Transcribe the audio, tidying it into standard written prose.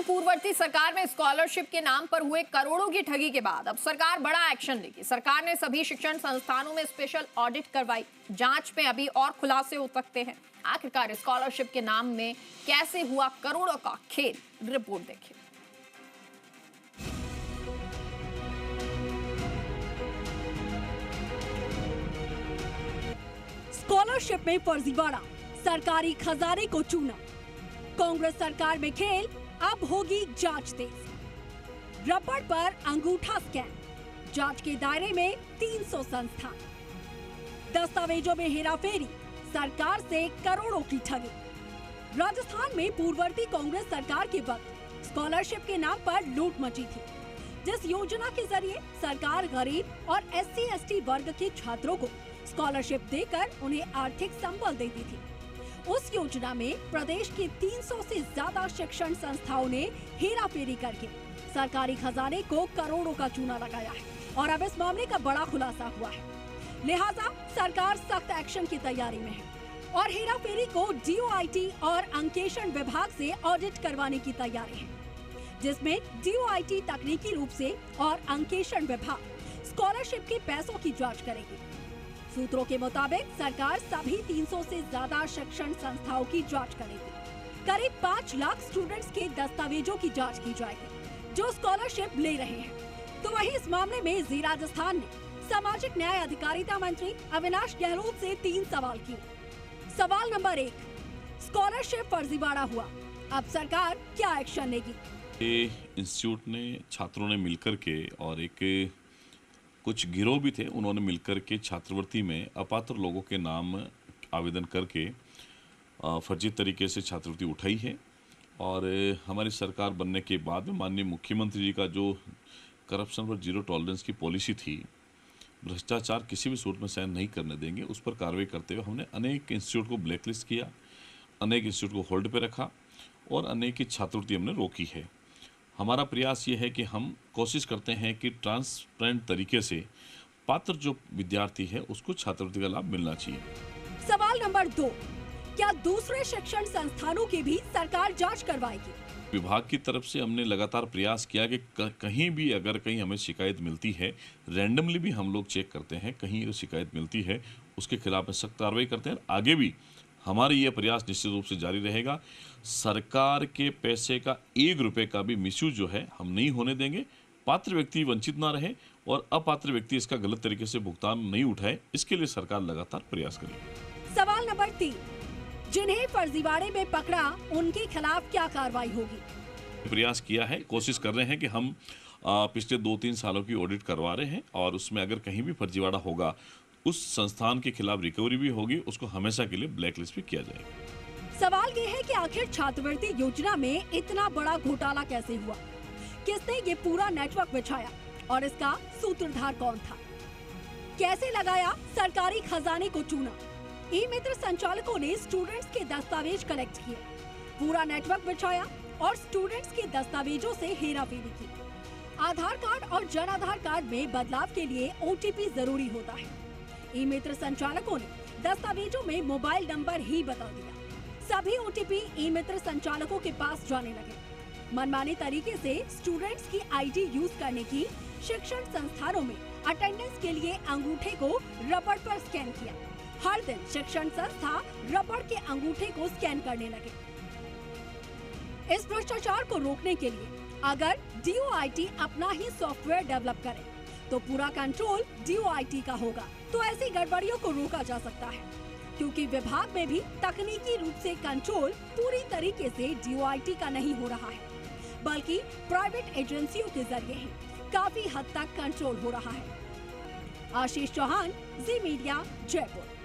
पूर्ववर्ती सरकार में स्कॉलरशिप के नाम पर हुए करोड़ों की ठगी के बाद अब सरकार बड़ा एक्शन लेगी। सरकार ने सभी शिक्षण संस्थानों में स्पेशल ऑडिट करवाई। जांच में अभी और खुलासे हो सकते हैं। आखिरकार स्कॉलरशिप के नाम में कैसे हुआ करोड़ों का खेल, रिपोर्ट देखिए। स्कॉलरशिप में फर्जीवाड़ा, सरकारी खजाने को चूना। कांग्रेस सरकार में खेल, अब होगी जांच तेज। रबड़ पर अंगूठा स्कैन, जांच के दायरे में 300 संस्थान। दस्तावेजों में हेराफेरी, सरकार से करोड़ों की ठगी। राजस्थान में पूर्ववर्ती कांग्रेस सरकार के वक्त स्कॉलरशिप के नाम पर लूट मची थी, जिस योजना के जरिए सरकार गरीब और SC/ST वर्ग के छात्रों को स्कॉलरशिप देकर उन्हें आर्थिक संबल देती थी। उस योजना में प्रदेश के 300 से ज्यादा शिक्षण संस्थाओं ने हेराफेरी करके सरकारी खजाने को करोड़ों का चूना लगाया है और अब इस मामले का बड़ा खुलासा हुआ है। लिहाजा सरकार सख्त एक्शन की तैयारी में है और हेराफेरी को DOIT और अंकेक्षण विभाग से ऑडिट करवाने की तैयारी है, जिसमें DOIT तकनीकी रूप से और अंकेक्षण विभाग स्कॉलरशिप के पैसों की जांच करेगी। सूत्रों के मुताबिक सरकार सभी 300 से ज्यादा शिक्षण संस्थाओं की जांच करेगी। करीब 5 लाख स्टूडेंट्स के दस्तावेजों की जांच की जाएगी जो स्कॉलरशिप ले रहे हैं। तो वहीं इस मामले में जी राजस्थान ने सामाजिक न्याय अधिकारिता मंत्री अविनाश गहलोत से 3 सवाल किए। सवाल नंबर 1, स्कॉलरशिप फर्जीवाड़ा हुआ, अब सरकार क्या एक्शन लेगी? इंस्टीट्यूट ने, छात्रों ने मिलकर के और एक कुछ गिरोह भी थे, उन्होंने मिलकर के छात्रवृत्ति में अपात्र लोगों के नाम आवेदन करके फर्जी तरीके से छात्रवृत्ति उठाई है। और हमारी सरकार बनने के बाद में माननीय मुख्यमंत्री जी का जो करप्शन पर जीरो टॉलरेंस की पॉलिसी थी, भ्रष्टाचार किसी भी सूरत में सहन नहीं करने देंगे, उस पर कार्रवाई करते हुए हमने अनेक इंस्टीट्यूट को ब्लैकलिस्ट किया, अनेक इंस्टीट्यूट को होल्ड पे रखा और अनेक की छात्रवृत्ति हमने रोकी है। हमारा प्रयास ये है कि हम कोशिश करते हैं कि ट्रांसपेरेंट तरीके से पात्र जो विद्यार्थी है उसको छात्रवृत्ति का लाभ मिलना चाहिए। सवाल नंबर 2, क्या दूसरे शिक्षण संस्थानों की भी सरकार जांच करवाएगी? विभाग की तरफ से हमने लगातार प्रयास किया कि कहीं भी अगर कहीं हमें शिकायत मिलती है, रैंडमली भी हम लोग चेक करते हैं, कहीं शिकायत मिलती है उसके खिलाफ सख्त कार्रवाई करते हैं। आगे भी हमारा ये प्रयास निश्चित रूप से जारी रहेगा। सरकार के पैसे का 1 रुपए का भी मिसयूज जो है हम नहीं होने देंगे। पात्र व्यक्ति वंचित ना रहे और अपात्र व्यक्ति इसका गलत तरीके से भुगतान नहीं उठाए, इसके लिए सरकार लगातार प्रयास करेगी। सवाल नंबर 3, जिन्हें फर्जीवाड़े में पकड़ा उनके खिलाफ क्या कार्रवाई होगी? प्रयास किया है, कोशिश कर रहे हैं कि हम पिछले 2-3 सालों की ऑडिट करवा रहे हैं और उसमें अगर कहीं भी फर्जीवाड़ा होगा उस संस्थान के खिलाफ रिकवरी भी होगी, उसको हमेशा के लिए ब्लैकलिस्ट भी किया जाएगा। सवाल ये है कि आखिर छात्रवृत्ति योजना में इतना बड़ा घोटाला कैसे हुआ? किसने ये पूरा नेटवर्क बिछाया और इसका सूत्रधार कौन था? कैसे लगाया सरकारी खजाने को चूना? ई-मित्र संचालकों ने स्टूडेंट्स के दस्तावेज कलेक्ट किए, पूरा नेटवर्क बिछाया और स्टूडेंट्स के दस्तावेजों से हेराफेरी की। आधार कार्ड और जन आधार कार्ड में बदलाव के लिए OTP जरूरी होता है। ई-मित्र संचालकों ने दस्तावेजों में मोबाइल नंबर ही बदल दिया। सभी OTP ई-मित्र संचालकों के पास जाने लगे। मनमाने तरीके से स्टूडेंट्स की ID यूज करने की, शिक्षण संस्थानों में अटेंडेंस के लिए अंगूठे को रबड़ पर स्कैन किया। हर दिन शिक्षण संस्था रबड़ के अंगूठे को स्कैन करने लगे। इस भ्रष्टाचार को रोकने के लिए अगर DOIT अपना ही सॉफ्टवेयर डेवलप करे तो पूरा कंट्रोल DOIT का होगा, तो ऐसी गड़बड़ियों को रोका जा सकता है, क्योंकि विभाग में भी तकनीकी रूप से कंट्रोल पूरी तरीके से DOIT का नहीं हो रहा है, बल्कि प्राइवेट एजेंसियों के जरिए ही काफी हद तक कंट्रोल हो रहा है। आशीष चौहान, जी मीडिया, जयपुर।